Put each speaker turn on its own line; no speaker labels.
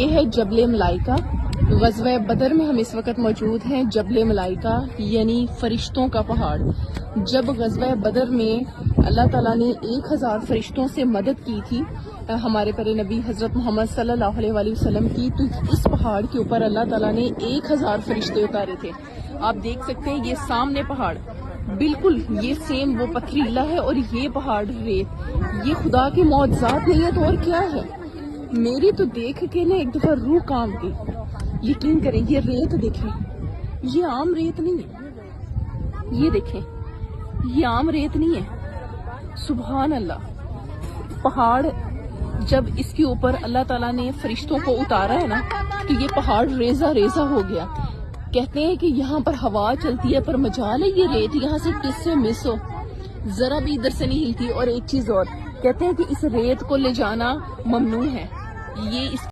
یہ ہے جبل ملائکہ. غزوہ بدر میں ہم اس وقت موجود ہیں. جبل ملائکہ یعنی فرشتوں کا پہاڑ. جب غزوہ بدر میں اللہ تعالیٰ نے 1000 فرشتوں سے مدد کی تھی ہمارے پیارے نبی حضرت محمد صلی اللہ علیہ وآلہ وسلم کی, تو اس پہاڑ کے اوپر اللہ تعالیٰ نے 1000 فرشتے اتارے تھے. آپ دیکھ سکتے ہیں یہ سامنے پہاڑ بالکل یہ سیم وہ پتھریلا ہے اور یہ پہاڑ ریت. یہ خدا کے معجزات نہیں ہے تو اور کیا ہے. میری تو دیکھ کے نا ایک دفعہ روح کام گئی. یقین کریں یہ ریت دیکھیں, یہ عام ریت نہیں ہے. یہ دیکھیں یہ عام ریت نہیں ہے. سبحان اللہ. پہاڑ جب اس کے اوپر اللہ تعالیٰ نے فرشتوں کو اتارا ہے نا تو یہ پہاڑ ریزہ ریزہ ہو گیا. کہتے ہیں کہ یہاں پر ہوا چلتی ہے پر مجال ہے یہ ریت یہاں سے کس سے مس ہو, ذرا بھی ادھر سے نہیں ہلتی. اور ایک چیز اور کہتے ہیں کہ اس ریت کو لے جانا ممنوع ہے. یہ اس